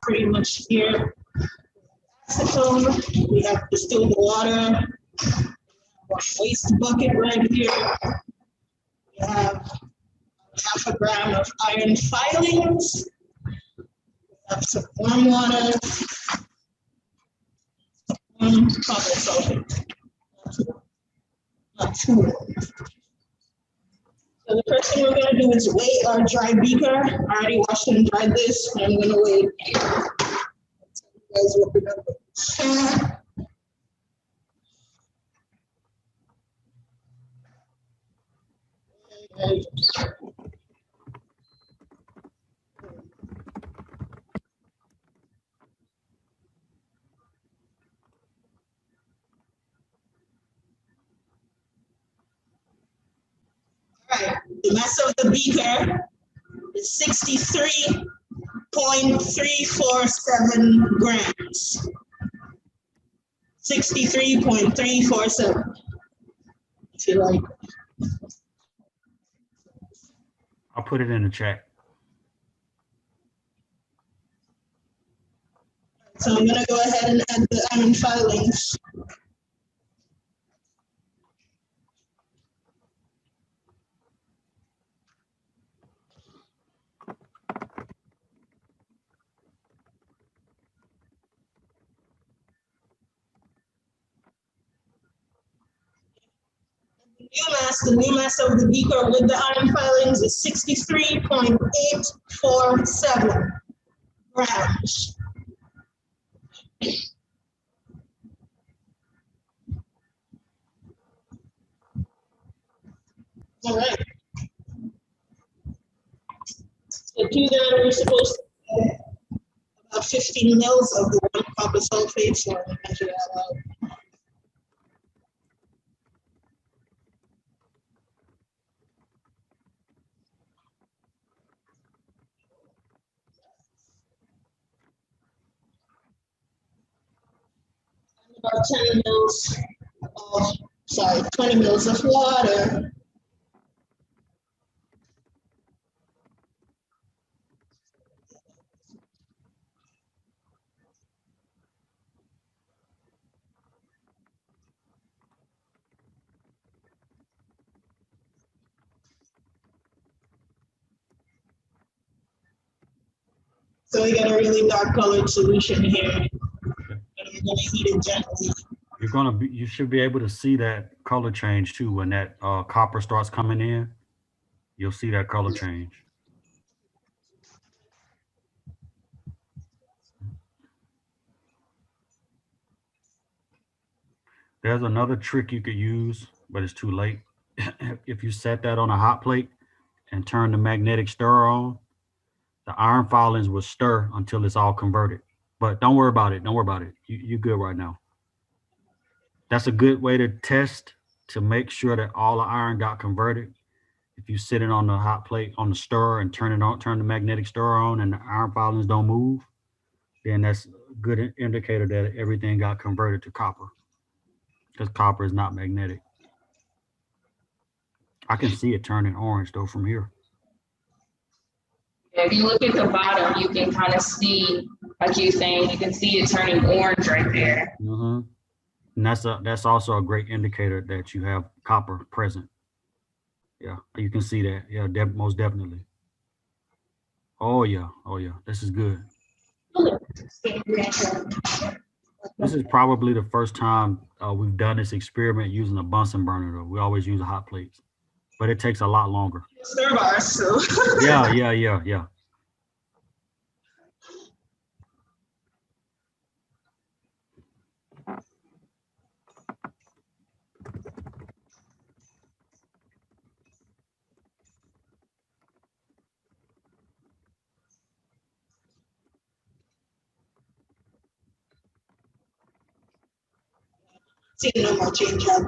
pretty much here. Acetone, we have distilled water, our waste bucket right here. We have half a gram of iron filings. We have some warm water, copper sulfate. Not too warm. So the first thing we're going to do is weigh our dry beaker. I already washed and dried this, and I'm going to weigh it. So you guys will remember. All right, the mass of the beaker is 63.347 grams. 63.347. If you like. I'll put it in the chat. So I'm going to go ahead and add the iron filings. The new mass of the beaker with the iron filings is 63.847 grams. All right. So to that, we're supposed to add about 15 mils of the one copper sulfate, so I'm going to measure that out. About 10 mils of, 20 mils of water. So we got a really dark colored solution here. And I'm gonna heat it gently. You should be able to see that color change too when that copper starts coming in. You'll see that color change. There's another trick you could use, but it's too late. If you set that on a hot plate and turn the magnetic stirrer on, the iron filings will stir until it's all converted. But don't worry about it. Don't worry about it. You're good right now. That's a good way to test to make sure that all the iron got converted. If you sit it on the hot plate on the stirrer and turn the magnetic stirrer on and the iron filings don't move, then that's a good indicator that everything got converted to copper, because copper is not magnetic. I can see it turning orange though from here. If you look at the bottom, you can kind of see, like you're saying, you can see it turning orange right there. Mm-hmm. And that's also a great indicator that you have copper present. Yeah, you can see that. Yeah, most definitely. Oh yeah, this is good. This is probably the first time we've done this experiment using a Bunsen burner though. We always use a hot plate, but it takes a lot longer. Stir bars, so. Yeah. See, no more change up.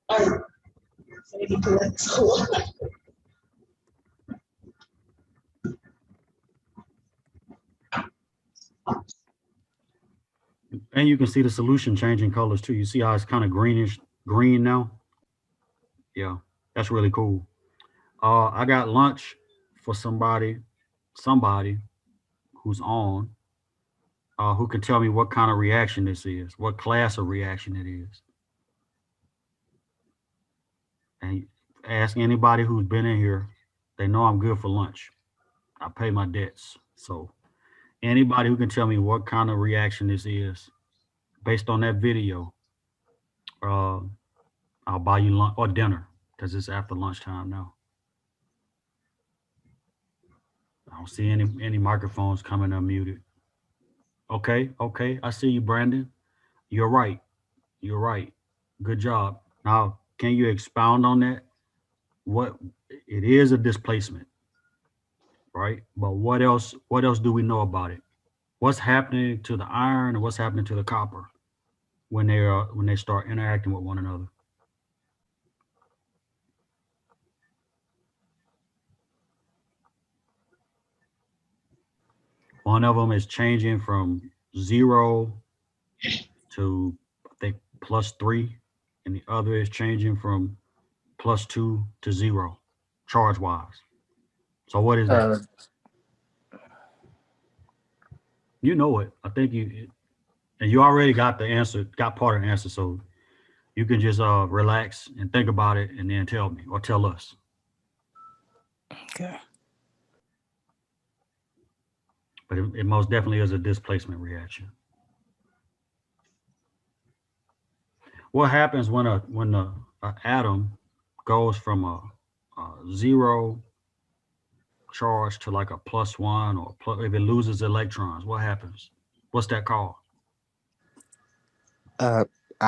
All right. So we need to let go. And you can see the solution changing colors too. You see how it's kind of green now? Yeah, that's really cool. I got lunch for somebody. somebody who's on, who can tell me what kind of reaction this is, what class of reaction it is. And ask anybody who's been in here, they know I'm good for lunch. I pay my debts. So anybody who can tell me what kind of reaction this is based on that video, I'll buy you lunch or dinner because it's after lunchtime now. I don't see any microphones coming unmuted. Okay, I see you, Brandon. You're right. You're right. Good job. Now, can you expound on that? What it is a displacement, right? But what else do we know about it? What's happening to the iron and what's happening to the copper when they start interacting with one another? One of them is changing from 0 to, I think, +3, and the other is changing from +2 to 0, charge-wise. So what is that? You know it. I think and you already got the answer, got part of the answer, so you can just relax and think about it and then tell me or tell us. Okay. But it most definitely is a displacement reaction. What happens when an atom goes from a 0 charge to like a +1 or if it loses electrons, what happens? What's that called? I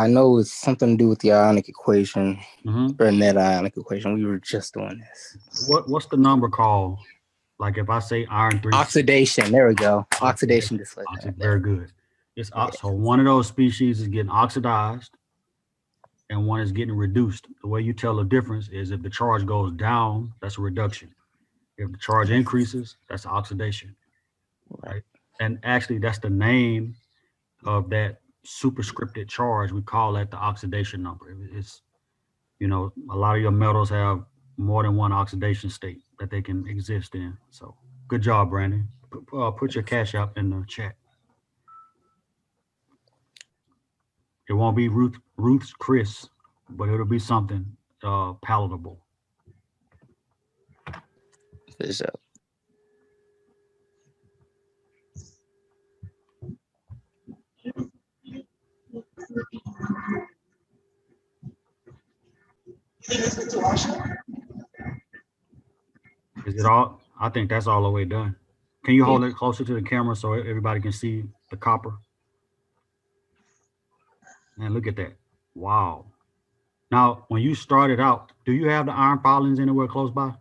know it's something to do with the ionic equation Mm-hmm. or net ionic equation. We were just doing this. What's the number called? Like if I say iron 3. Oxidation. There we go. Oxidation displacement. Very good. It's so one of those species is getting oxidized and one is getting reduced. The way you tell the difference is if the charge goes down, that's a reduction. If the charge increases, that's oxidation. Right? And actually that's the name of that superscripted charge. We call that the oxidation number. It's, a lot of your metals have more than one oxidation state that they can exist in. So good job, Brandon. Put your cash app in the chat. It won't be Ruth's Chris, but it'll be something palatable. For sure. Is it all? I think that's all the way done. Can you hold it closer to the camera so everybody can see the copper? Man, look at that. Wow. Now, when you started out, do you have the iron filings anywhere close by?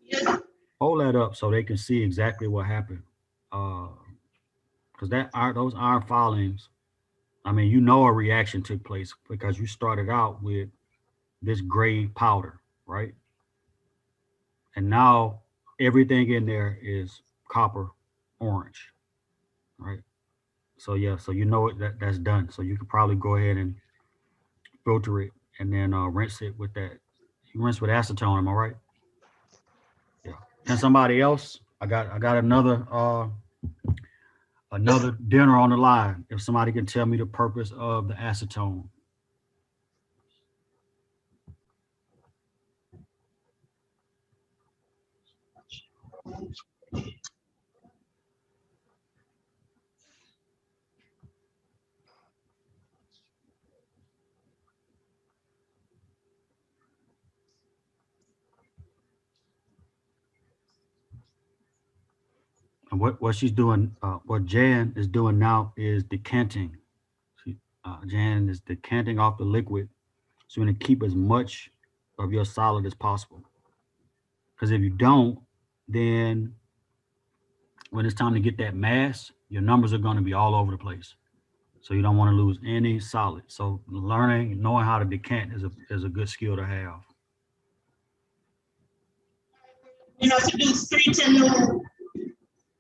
Yeah. Hold that up so they can see exactly what happened. Because those iron filings, I mean, a reaction took place because you started out with this gray powder, right? And now everything in there is copper orange, right? So yeah, so that's done. So you could probably go ahead and filter it and then rinse it with that. You rinse with acetone, am I right? Yeah. Can somebody else? I got another dinner on the line. If somebody can tell me the purpose of the acetone. And what she's doing, what Jan is doing now is decanting. Jan is decanting off the liquid, so you're going to keep as much of your solid as possible. Because if you don't, then when it's time to get that mass, your numbers are going to be all over the place. So you don't want to lose any solid. So knowing how to decant is a good skill to have. To do 3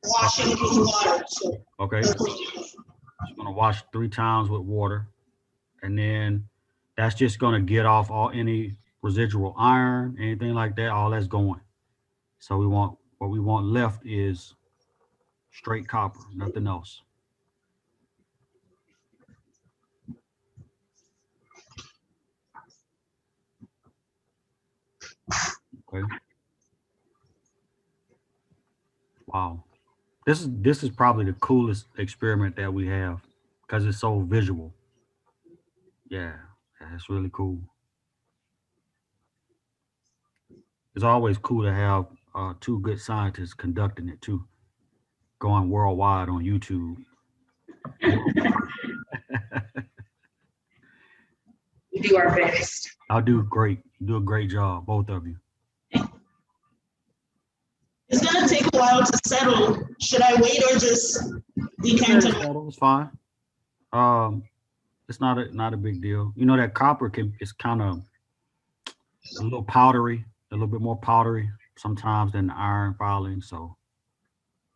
washing with water. So okay. Just going to wash 3 times with water. And then that's just going to get off any residual iron, anything like that, all that's going. So what we want left is Straight copper, nothing else. Okay. Wow. This is probably the coolest experiment that we have because it's so visual. Yeah, that's really cool. It's always cool to have two good scientists conducting it too, going worldwide on YouTube. We do our best. I'll do great. You do a great job, both of you. It's gonna take a while to settle. Should I wait or just decant it? It's fine. It's not a big deal. You know that copper is kind of a little powdery, a little bit more powdery sometimes than the iron filing, so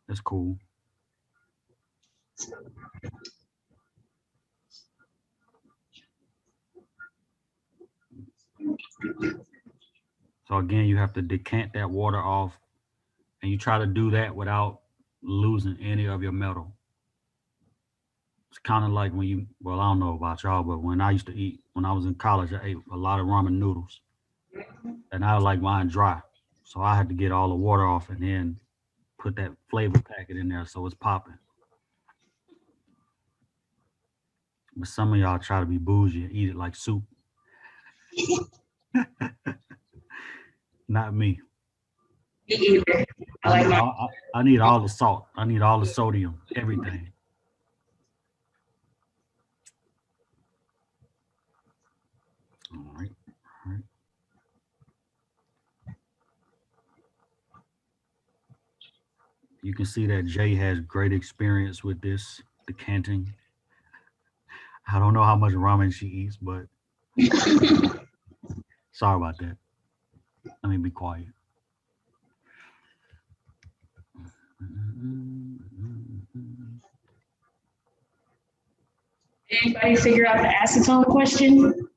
that's cool. So again, you have to decant that water off, and you try to do that without losing any of your metal. It's kind of like when you, well, I don't know about y'all, but when I used to eat, when I was in college, I ate a lot of ramen noodles, and I like mine dry. So I had to get all the water off and then put that flavor packet in there so it's popping. But some of y'all try to be bougie and eat it like soup. Not me. Me either. I need all the salt. I need all the sodium, everything. All right. All right. You can see that Jay has great experience with this decanting. I don't know how much ramen she eats, but sorry about that. Let me be quiet. Anybody figure out the acetone question?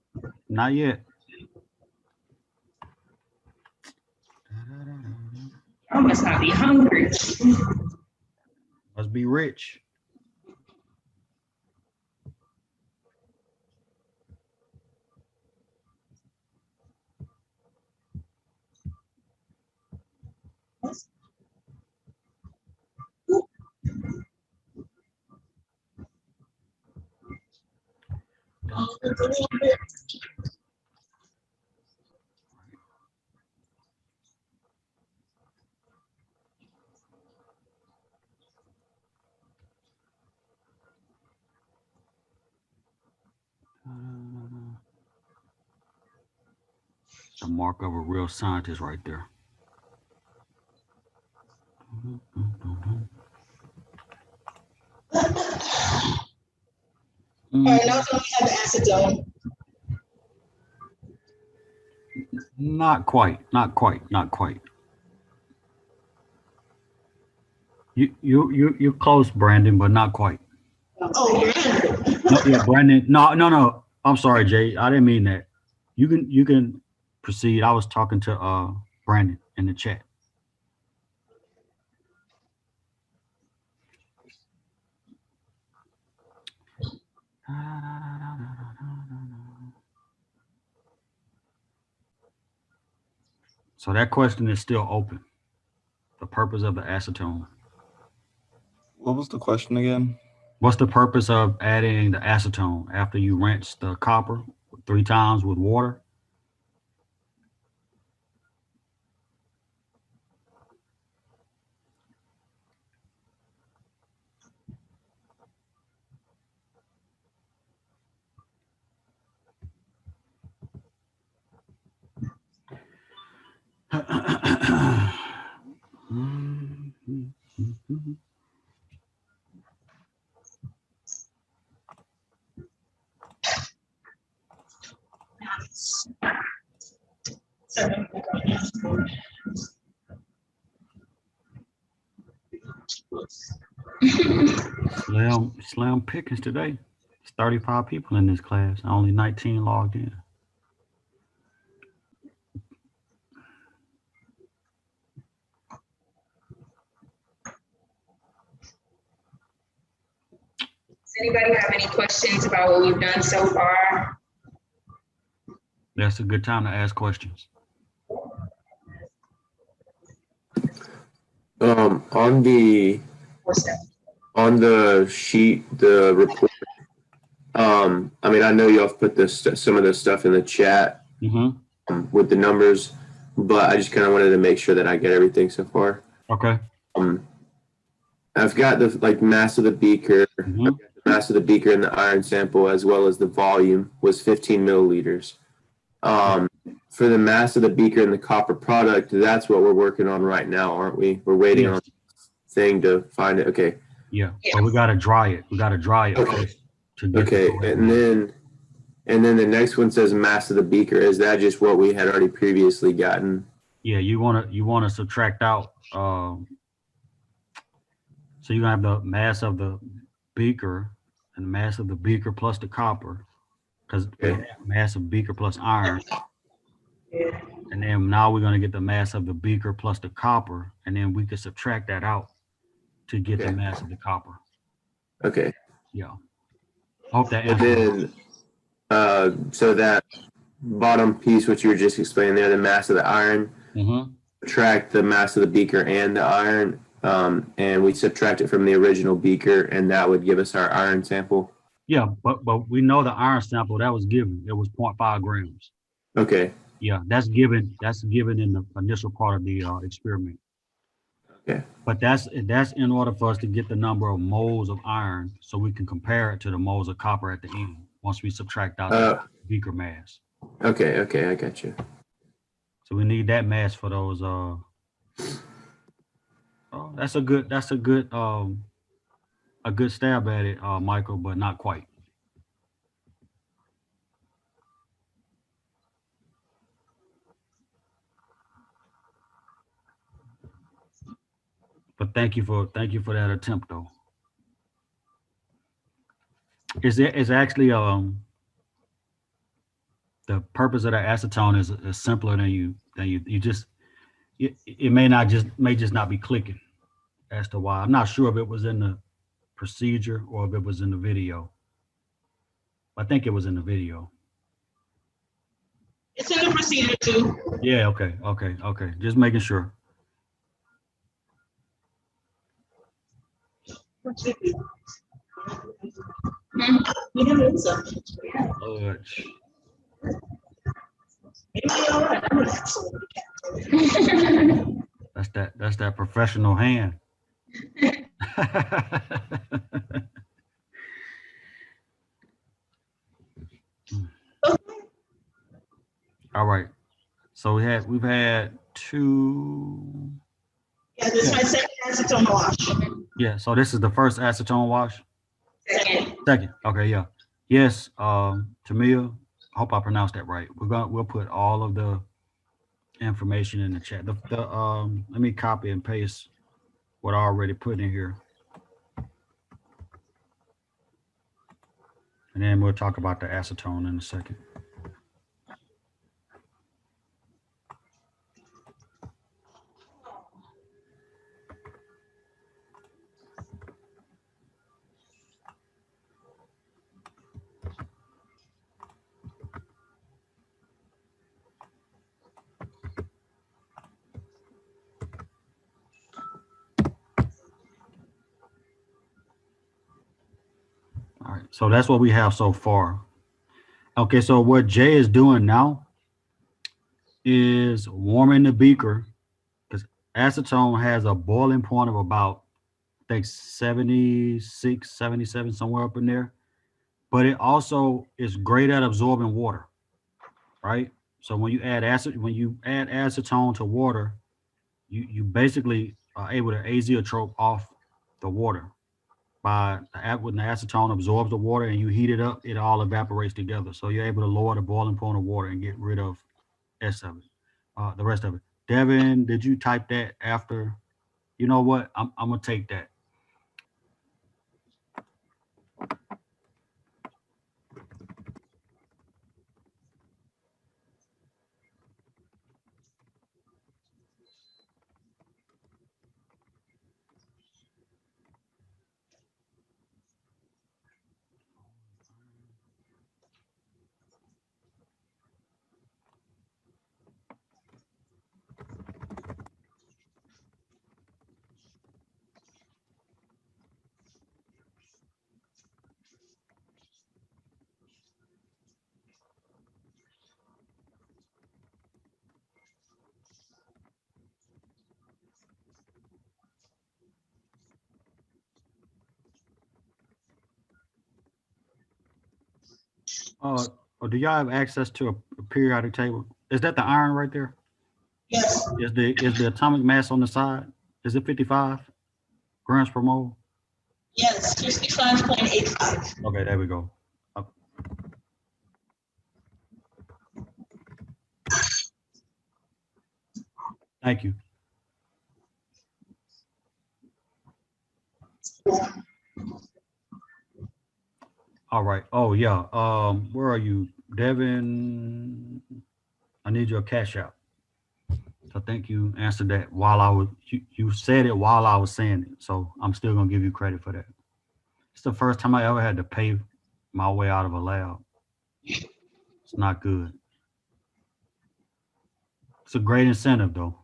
Not yet. I must not be hungry. Must be rich. It's a mark of a real scientist right there. All right, now we have the acetone. Not quite. Not quite. Not quite. You're close, Brandon, but not quite. Oh, Brandon. No, yeah, Brandon. No. I'm sorry, Jay. I didn't mean that. You can proceed. I was talking to Brandon in the chat. So that question is still open. The purpose of the acetone. What was the question again? What's the purpose of adding the acetone after you rinse the copper 3 times with water? Slim pickings today. It's 35 people in this class. Only 19 logged in. Anybody have any questions about what we've done so far? That's a good time to ask questions. On the sheet, the report. I mean, I know y'all have put some of this stuff in the chat with the numbers, but I just kind of wanted to make sure that I get everything so far. Okay. I've got the mass of the beaker, I've got the mass of the beaker and the iron sample, as well as the volume was 15 milliliters. For the mass of the beaker and the copper product, that's what we're working on right now, aren't we? We're waiting on the thing to find it. Okay. Yeah, but we gotta dry it. We gotta dry it first to get Okay, and then the next one says mass of the beaker. Is that just what we had already previously gotten? Yeah, you wanna subtract out. So you're gonna have the mass of the beaker and the mass of the beaker plus the copper, because mass of beaker plus iron. And then now we're gonna get the mass of the beaker plus the copper, and then we could subtract that out to get the mass of the copper. Okay. Yeah. I hope that And answers. then, so that bottom piece, which you were just explaining there, the mass of the iron, subtract the mass of the beaker and the iron, and we subtract it from the original beaker, and that would give us our iron sample. Yeah, but we know the iron sample that was given, it was 0.5 grams. Okay. Yeah, that's given in the initial part of the experiment. Okay. But that's in order for us to get the number of moles of iron, so we can compare it to the moles of copper at the end once we subtract out the beaker mass. Okay, I got you. So we need that mass for those. That's a good stab at it, Michael, but not quite. But thank you for that attempt, though. It's actually the purpose of the acetone is simpler than you just it may just not be clicking as to why. I'm not sure if it was in the procedure or if it was in the video. I think it was in the video. It's in the procedure too. Yeah, okay. Just making sure. That's that professional hand. All right. So we've had two. Yeah, this is my second acetone wash. Yeah, so this is the first acetone wash? Second. Okay, yeah. Yes, Tamia, I hope I pronounced that right. We'll put all of the information in the chat. Let me copy and paste what I already put in here. And then we'll talk about the acetone in a second. All right, so that's what we have so far. Okay, so what Jay is doing now is warming the beaker, because acetone has a boiling point of about, I think 76, 77, somewhere up in there. But it also is great at absorbing water, right? So when you add acetone to water, you basically are able to azeotrope off the water. When the acetone absorbs the water and you heat it up, it all evaporates together. So you're able to lower the boiling point of water and get rid of the rest of it. Devin, did you type that after? You know what? I'm gonna take that. Or do y'all have access to a periodic table? Is that the iron right there? Yes, Is the atomic mass on the side? Is it 55 grams per mole? yes, 55.85. Okay, there we go. Thank you. All right. Oh yeah. Where are you, Devin? I need your cash out. So I think you answered that while I was. You said it while I was saying it. So I'm still gonna give you credit for that. It's the first time I ever had to pay my way out of a lab. It's not good. It's a great incentive though.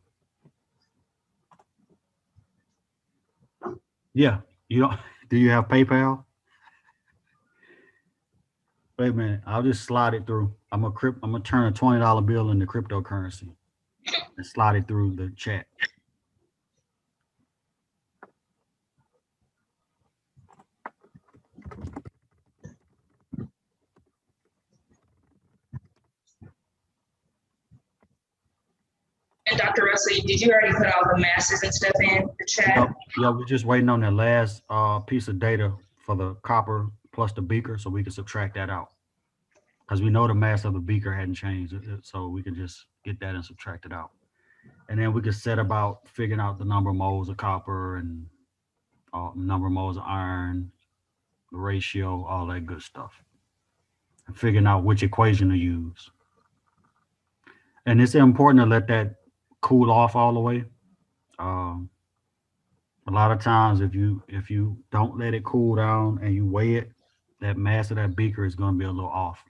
Yeah. You don't. Do you have PayPal? Wait a minute. I'll just slide it through. I'm gonna turn a $20 bill into cryptocurrency and slide it through the chat. And Dr. Russell, did you already put all the masses and stuff in the chat? Yep. Yeah, we're just waiting on that last piece of data for the copper plus the beaker, so we can subtract that out. Because we know the mass of the beaker hadn't changed, so we can just get that and subtract it out. And then we can set about figuring out the number of moles of copper and number of moles of iron, the ratio, all that good stuff. And figuring out which equation to use. And it's important to let that cool off all the way. A lot of times, if you don't let it cool down and you weigh it, that mass of that beaker is going to be a little off.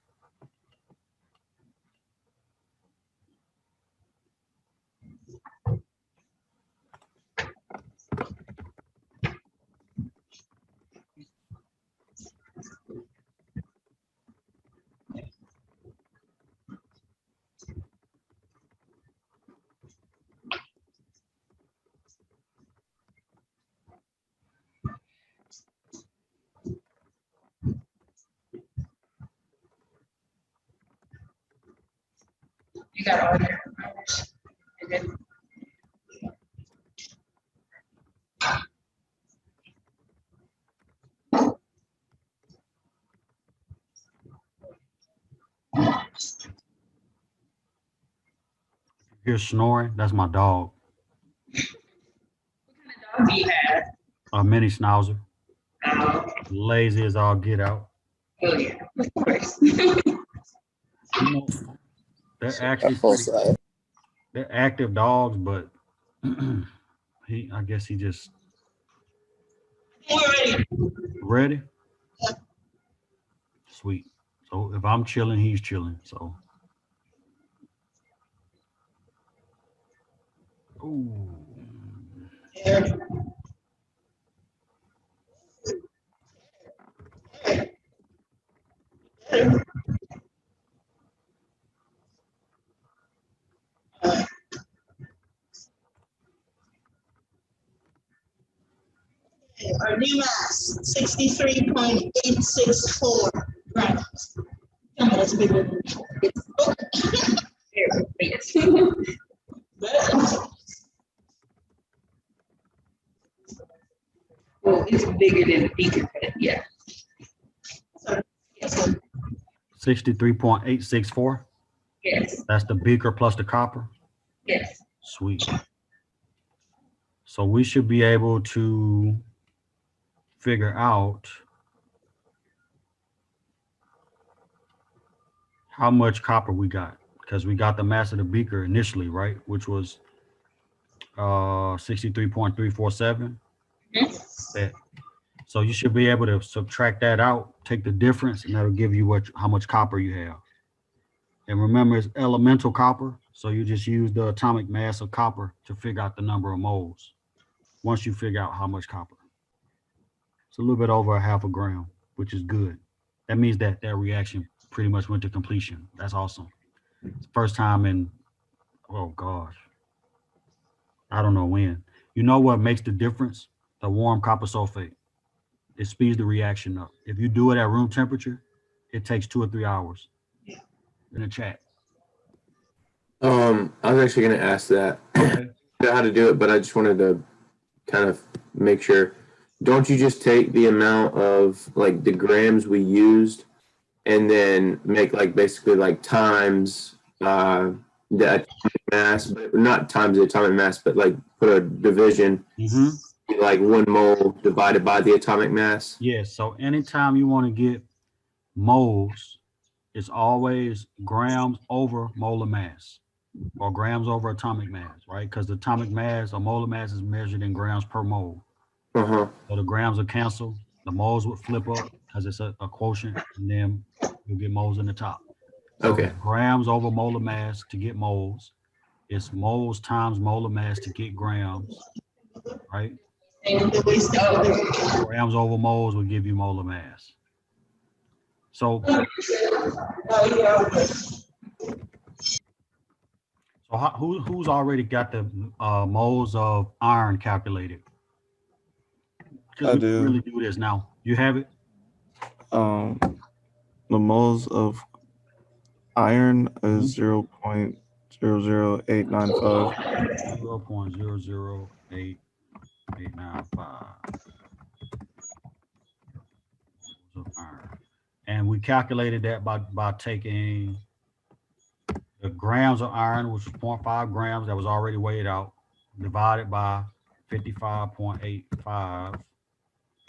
You got all your numbers. And then You're snoring. That's my dog, what kind of dog do you have? a mini schnauzer, Oh, lazy as all get out. oh yeah, of course. You know, they're A actually full side. they're active dogs, but I guess he just we're ready. ready. Sweet. So if I'm chilling, he's chilling. So. Ooh. There. Our new mass, 63.864 grams. Come on, that's bigger than before. There, yes. Well, it's bigger than the beaker, but yeah. Yes, 63.864. Yes, That's the beaker plus the copper. yes. Sweet. So we should be able to figure out how much copper we got, because we got the mass of the beaker initially, right? Which was 63.347. Mhm. So you should be able to subtract that out, take the difference, and that'll give you how much copper you have. And remember, it's elemental copper, so you just use the atomic mass of copper to figure out the number of moles. Once you figure out how much copper, it's a little bit over 0.5 gram, which is good. That means that reaction pretty much went to completion. That's awesome. It's the first time in, oh gosh, I don't know when. You know what makes the difference? The warm copper sulfate. It speeds the reaction up. If you do it at room temperature, it takes 2 or 3 hours. Yeah. In the chat. I was actually going to ask that. Okay. I know how to do it, but I just wanted to kind of make sure. Don't you just take the amount of like the grams we used and then make like basically like times the atomic mass, but not times the atomic mass, but like put a division, like 1 mole divided by the atomic mass? Yeah, so anytime you want to get moles, it's always grams over molar mass or grams over atomic mass, right? Because the atomic mass or molar mass is measured in grams per mole. Uh-huh. So the grams will cancel, the moles would flip up because it's a quotient, and then you'll get moles in the top. So Okay. it's grams over molar mass to get moles. It's moles times molar mass to get grams, right? Grams over moles will give you molar mass. So, who's already got the moles of iron calculated? I We do. can really do this now. You have it? The moles of iron is 0.00895. 0.008895 of iron. And we calculated that by taking the grams of iron, which was 0.5 grams that was already weighed out, divided by 55.85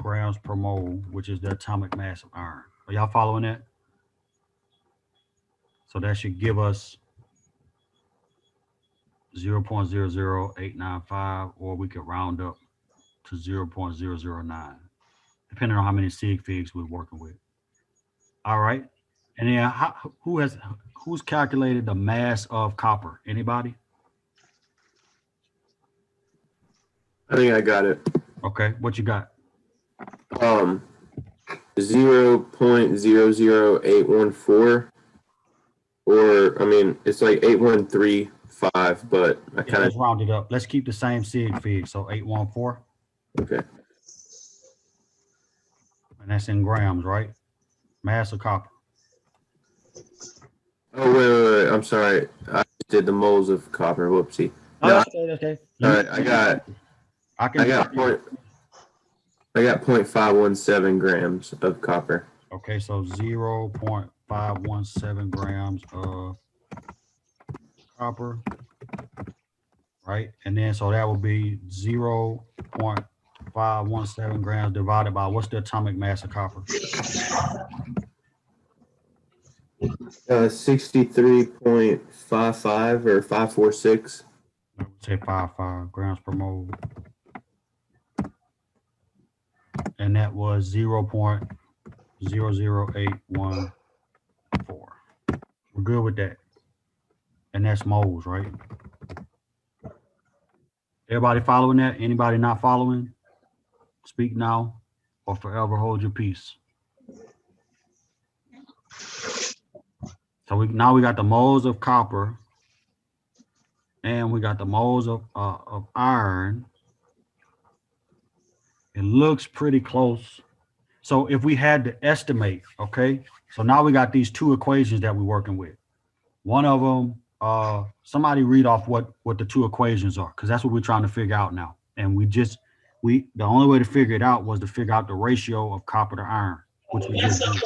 grams per mole, which is the atomic mass of iron. Are y'all following that? So that should give us 0.00895, or we could round up to 0.009, depending on how many sig figs we're working with. All right. And then who's calculated the mass of copper? Anybody? I think I got it. Okay. What you got? 0.00814, or I mean, it's like 8135, but I kind Let's of round it up. Let's keep the same sig fig. So 814, okay. and that's in grams, right? Mass of copper. Oh wait. I'm sorry. I did the moles of copper. Whoopsie. Oh, No, that's okay. That's okay. all right. I got 0.517 grams of copper. Okay, so 0.517 grams of copper, right? And then so that would be 0.517 grams divided by what's the atomic mass of copper? 63.55 or 546. I would say 55 grams per mole. And that was 0.00814. We're good with that. And that's moles, right? Everybody following that? Anybody not following? Speak now or forever hold your peace. So now we got the moles of copper, and we got the moles of iron. It looks pretty close. So if we had to estimate, okay, so now we got these two equations that we're working with. One of them, somebody read off what the two equations are, because that's what we're trying to figure out now. And the only way to figure it out was to figure out the ratio of copper to iron, which we just did.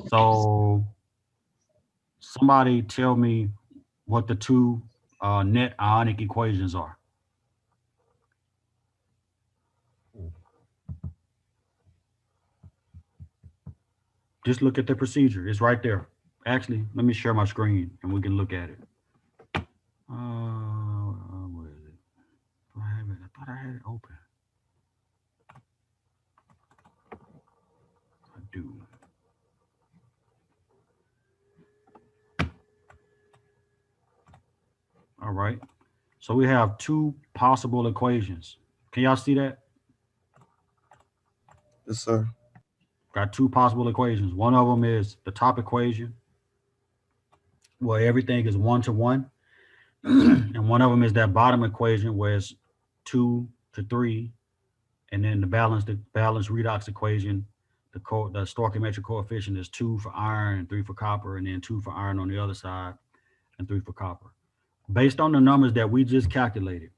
So somebody tell me what the two net ionic equations are. Just look at the procedure. It's right there. Actually, let me share my screen and we can look at it. Where is it? Do I have it? I thought I had it open. I do. All right. So we have two possible equations. Can y'all see that? Yes, sir. Got two possible equations. One of them is the top equation, where everything is 1 to 1. And one of them is that bottom equation where it's 2 to 3 And then the balance redox equation, the stoichiometric coefficient is 2 for iron and 3 for copper, and then 2 for iron on the other side and 3 for copper. Based on the numbers that we just calculated,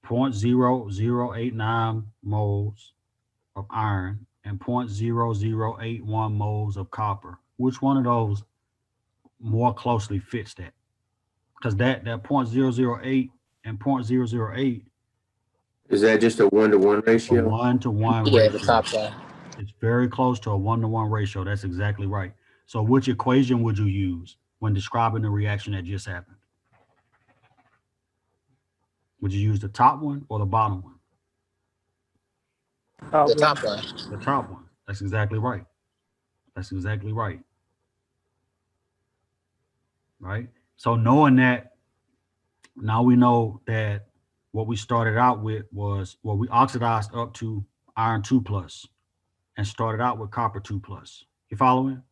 0.0089 moles of iron and 0.0081 moles of copper. Which one of those more closely fits that? Because that 0.008 and 0.008 Is that just a 1-to-1 a ratio? 1-to-1 Yeah, the ratio. top one. It's very close to a 1-to-1 ratio. That's exactly right. So which equation would you use when describing the reaction that just happened? Would you use the top one or the bottom one? The top one. The top one. That's exactly right. That's exactly right. Right? So knowing that, now we know that what we started out with was, well, we oxidized up to iron 2 plus and started out with copper 2 plus. You following?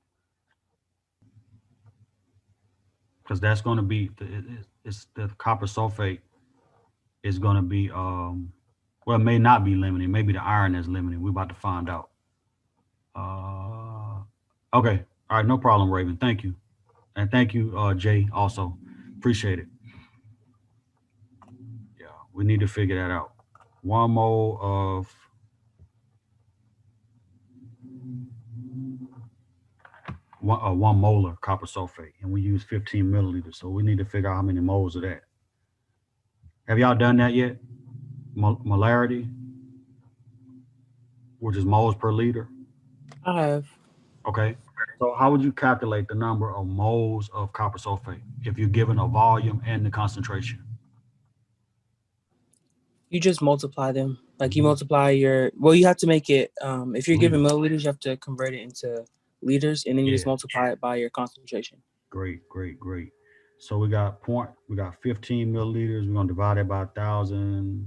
Because that's going to be, it's the copper sulfate is going to be, well, it may not be limiting. Maybe the iron is limiting. We're about to find out. Okay. All right. No problem, Raven. Thank you. And thank you, Jay, also. Appreciate it. Yeah, we need to figure that out. 1 mole of one molar copper sulfate, and we use 15 milliliters. So we need to figure out how many moles of that. Have y'all done that yet? Molarity, which is moles per liter. I have. Okay. So how would you calculate the number of moles of copper sulfate if you're given a volume and the concentration? You just multiply them. Like you multiply you have to make it, if you're given milliliters, you have to convert it into liters, and then you just multiply it by your concentration. Great, great, great. So we got 15 milliliters. We're gonna divide it by 1,000,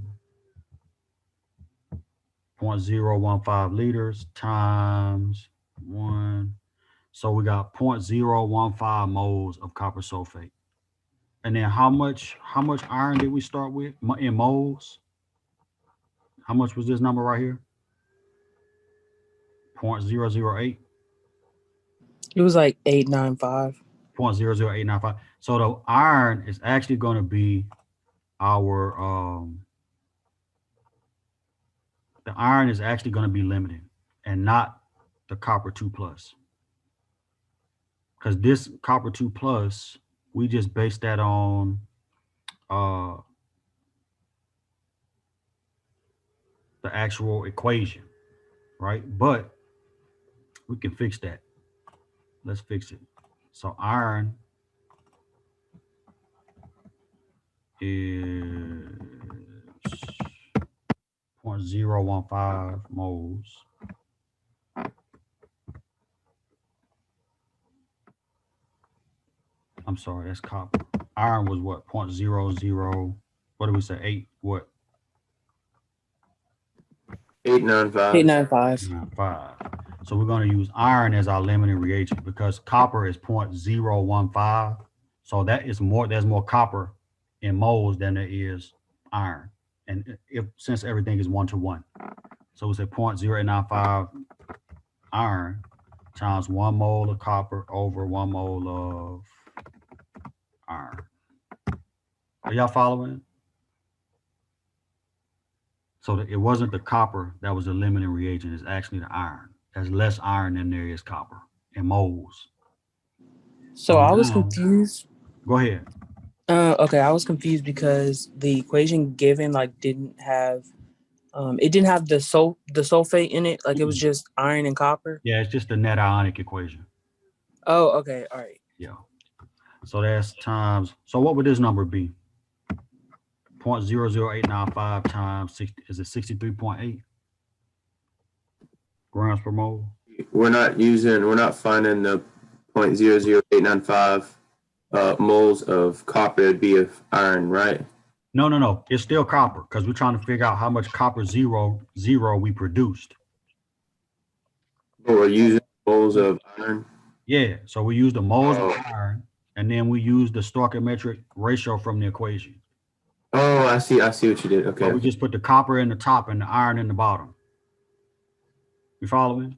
0.015 liters times 1. So we got 0.015 moles of copper sulfate. And then how much iron did we start with in moles? How much was this number right here? 0.008. It was like 895. 0.00895. So the iron is actually going to be our the iron is actually going to be limiting and not the copper 2 plus. Because this copper 2 plus, we just based that on the actual equation, right? But we can fix that. Let's fix it. So iron is 0.015 moles. I'm sorry, that's copper. Iron was what? 0.00, what did we say? 8, what? 895. 895. 95. So we're going to use iron as our limiting reagent because copper is 0.015. So that is more, there's more copper in moles than there is iron. And since everything is 1-to-1. So we say 0.0895 iron times 1 mole of copper over 1 mole of iron. Are y'all following? So it wasn't the copper that was the limiting reagent, it's actually the iron. There's less iron than there is copper in moles. So I was confused. Go ahead. Okay, I was confused because the equation given didn't have it didn't have the sulfate in it. Like it was just iron and copper. Yeah, it's just the net ionic equation. Oh, okay, all right. Yeah. So that's times. So what would this number be? 0.00895 times 60. Is it 63.8 grams per mole? We're not finding the 0.00895 moles of copper. It'd be of iron, right? No. It's still copper because we're trying to figure out how much copper zero we produced. But we're using moles of iron. Yeah. So we use the moles of iron, and then we use the stoichiometric ratio from the equation. Oh, I see what you did. But Okay. we just put the copper in the top and the iron in the bottom. You following?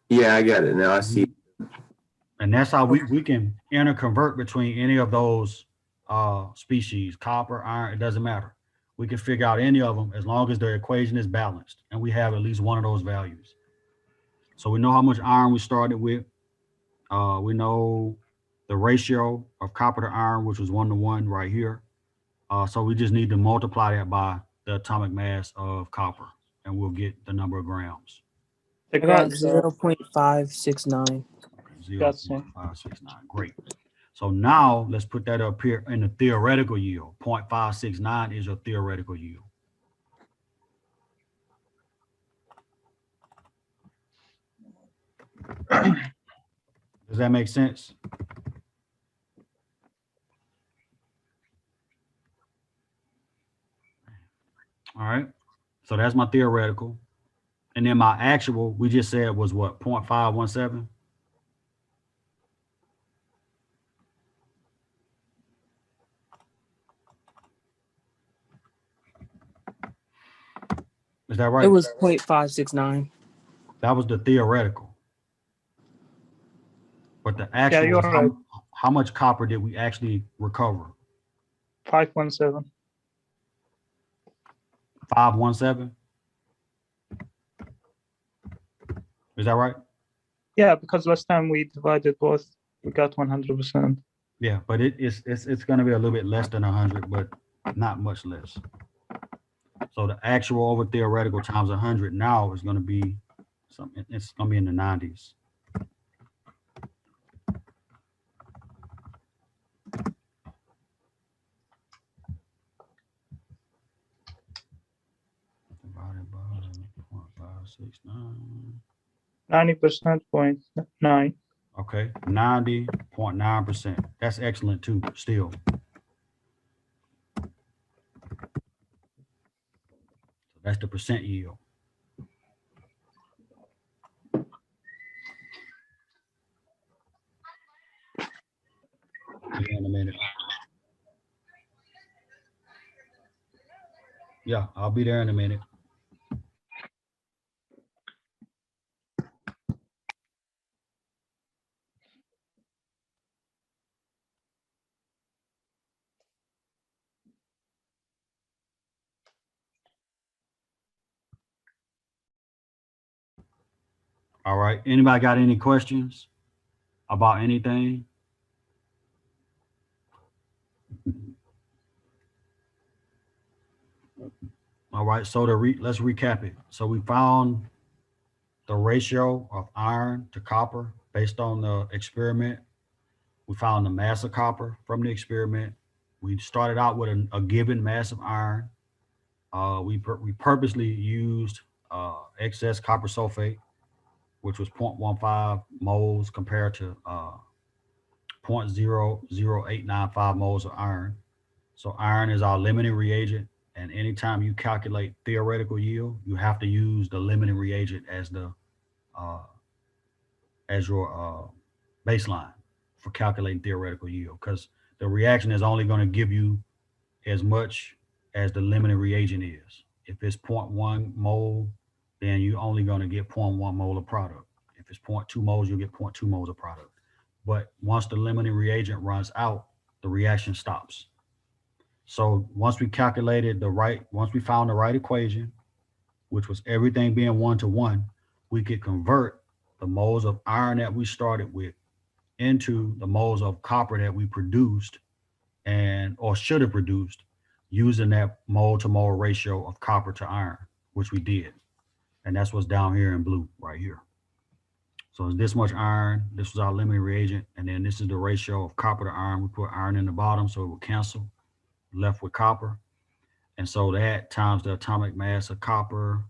Yeah, I got it now. I see. And that's how we can interconvert between any of those species, copper, iron, it doesn't matter. We can figure out any of them as long as their equation is balanced and we have at least one of those values. So we know how much iron we started with. We know the ratio of copper to iron, which was 1 to 1 right here. So we just need to multiply that by the atomic mass of copper and we'll get the number of grams. I The got grams are 0.569. Okay, Gotcha. 0.569. Great. So now let's put that up here in the theoretical yield. 0.569 is your theoretical yield. Does that make sense? All right. So that's my theoretical. And then my actual, we just said was what, 0.517? Is that right? It was 0.569. That was the theoretical. But the actual, you're is right. how much copper did we actually recover? 517. 517? Is that right? Yeah, because last time we divided both, we got 100%. Yeah, but it's going to be a little bit less than 100, but not much less. So the actual over theoretical times 100 now is going to be something. It's going to be in the 90s. Divided by 0.569. 90.9. Okay, 90.9%. That's excellent too, still. That's the percent yield. Be there in a minute. Yeah, I'll be there in a minute. All right. Anybody got any questions about anything? All right. So let's recap it. So we found the ratio of iron to copper based on the experiment. We found the mass of copper from the experiment. We started out with a given mass of iron. We purposely used excess copper sulfate, which was 0.15 moles compared to 0.00895 moles of iron. So iron is our limiting reagent. And anytime you calculate theoretical yield, you have to use the limiting reagent as your baseline for calculating theoretical yield, because the reaction is only going to give you as much as the limiting reagent is. If it's 0.1 mole, then you're only going to get 0.1 mole of product. If it's 0.2 moles, you'll get 0.2 moles of product. But once the limiting reagent runs out, the reaction stops. So once we found the right equation, which was everything being 1 to 1, we could convert the moles of iron that we started with into the moles of copper that we produced or should have produced using that mole to mole ratio of copper to iron, which we did. And that's what's down here in blue right here. So it's this much iron, this was our limiting reagent, and then this is the ratio of copper to iron. We put iron in the bottom so it will cancel, left with copper. And so that times the atomic mass of copper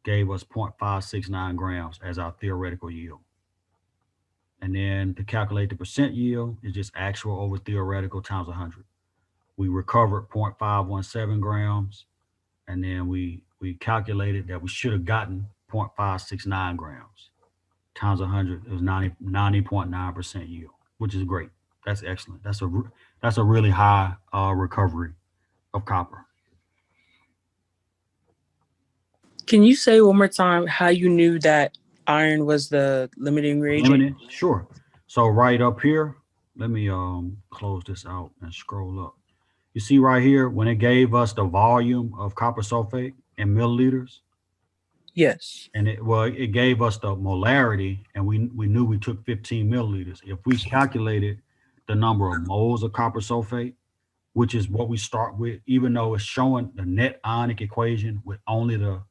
gave us 0.569 grams as our theoretical yield. And then to calculate the percent yield is just actual over theoretical times 100. We recovered 0.517 grams, and then we calculated that we should have gotten 0.569 grams times 100. It was 90.9% yield, which is great. That's excellent. That's a really high recovery of copper. Can you say one more time how you knew that iron was the limiting reagent? Limited? Sure. So right up here, let me close this out and scroll up. You see right here, when it gave us the volume of copper sulfate in milliliters, Yes. and it gave us the molarity, and we knew we took 15 milliliters. If we calculated the number of moles of copper sulfate, which is what we start with, even though it's showing the net ionic equation with only the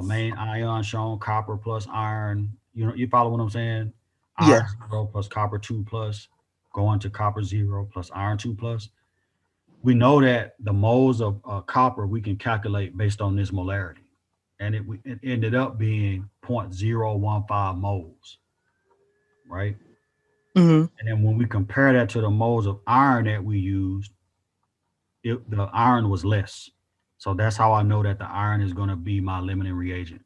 main ion shown, copper plus iron. You know, you follow what I'm saying? Yeah. Iron 0 plus copper 2 plus, going to copper 0 plus iron 2 plus. We know that the moles of copper we can calculate based on this molarity. And it ended up being 0.015 moles, right? Mm-hmm. And then when we compare that to the moles of iron that we used, the iron was less. So that's how I know that the iron is going to be my limiting reagent,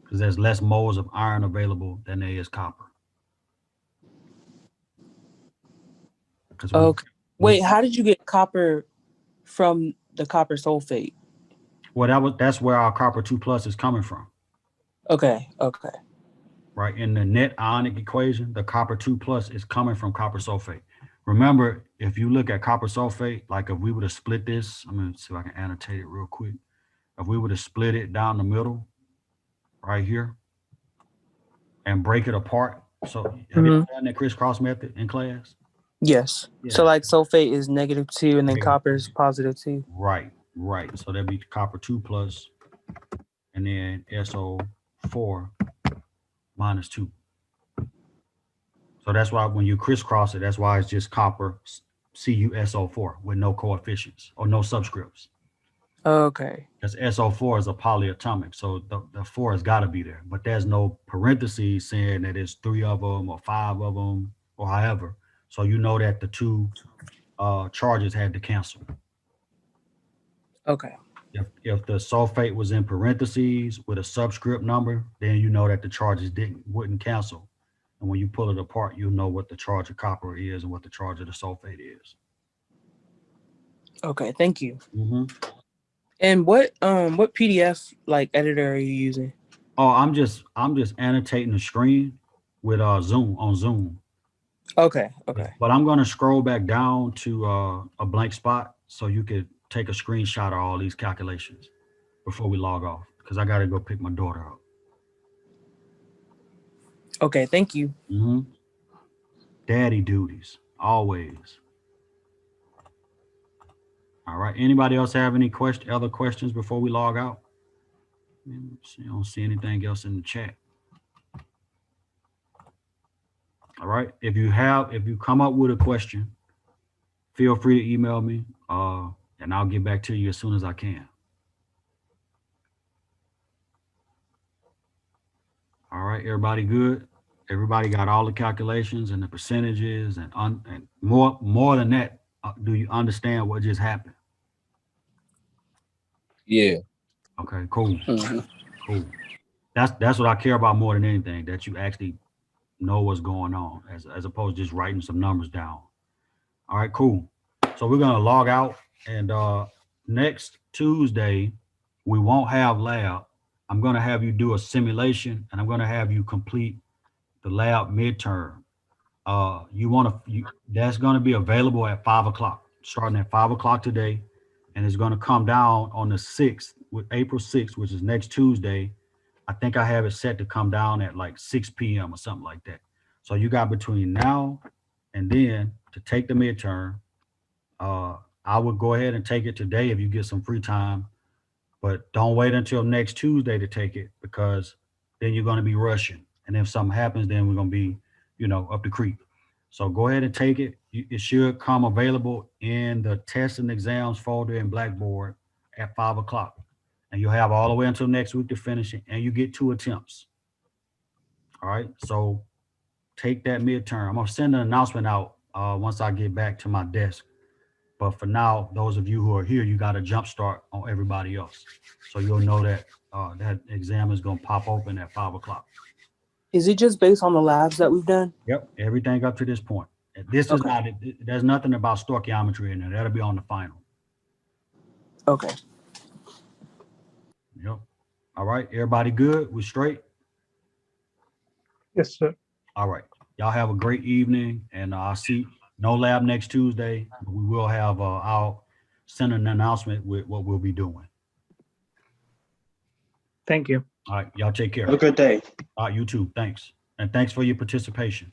because there's less moles of iron available than there is copper. Okay. Wait, how did you get copper from the copper sulfate? Well, that's where our copper 2 plus is coming from. Okay. Right, in the net ionic equation, the copper 2 plus is coming from copper sulfate. Remember, if you look at copper sulfate, like if we were to split this, I'm gonna see if I can annotate it real quick. If we were to split it down the middle, right here, and break it apart. So have you done that crisscross method in class? Yes. Yeah. So like sulfate is -2 and then copper is +2. Right. So that'd be copper 2 plus, and then SO4 minus 2. So that's why when you crisscross it, that's why it's just copper CuSO4 with no coefficients or no subscripts. Okay. Because SO4 is a polyatomic, so the 4 has got to be there. But there's no parentheses saying that it's 3 of them or 5 of them or however. So you know that the 2 charges had to cancel. Okay. If the sulfate was in parentheses with a subscript number, then you know that the charges wouldn't cancel. And when you pull it apart, you'll know what the charge of copper is and what the charge of the sulfate is. Okay, thank you. Mm-hmm. And what PDF like editor are you using? Oh, I'm just annotating the screen with Zoom. Okay. But I'm gonna scroll back down to a blank spot so you could take a screenshot of all these calculations before we log off, because I gotta go pick my daughter up. Okay, thank you. Mm-hmm. Daddy duties, always. All right. Anybody else have any other questions before we log out? I don't see anything else in the chat. All right. If you come up with a question, feel free to email me, and I'll get back to you as soon as I can. All right. Everybody good? Everybody got all the calculations and the percentages and more than that. Do you understand what just happened? Yeah. Okay. Cool. Mm-hmm. Cool. That's what I care about more than anything, that you actually know what's going on as opposed to just writing some numbers down. All right, cool. So we're gonna log out, and next Tuesday we won't have lab. I'm gonna have you do a simulation, and I'm gonna have you complete the lab midterm. That's gonna be available at 5 o'clock, starting at 5 o'clock today, and it's gonna come down on the 6th, with April 6th, which is next Tuesday. I think I have it set to come down at like 6 p.m. or something like that. So you got between now and then to take the midterm. I would go ahead and take it today if you get some free time, but don't wait until next Tuesday to take it, because then you're going to be rushing. And if something happens, then we're going to be, up the creek. So go ahead and take it. It should come available in the tests and exams folder in Blackboard at 5 o'clock. And you'll have all the way until next week to finish it, and you get 2 attempts. All right, so take that midterm. I'm gonna send an announcement out once I get back to my desk. But for now, those of you who are here, you got a jump start on everybody else. So you'll know that that exam is gonna pop open at 5 o'clock. Is it just based on the labs that we've done? Yep, everything up to this point. This is Okay. not, there's nothing about stoichiometry in there. That'll be on the final. Okay. Yep. All right, everybody good? We straight? Yes, sir. All right. Y'all have a great evening, and I'll see, no lab next Tuesday, but we will have, I'll send an announcement with what we'll be doing. Thank you. All right, y'all take care. Have a good day. All right, you too, thanks. And thanks for your participation.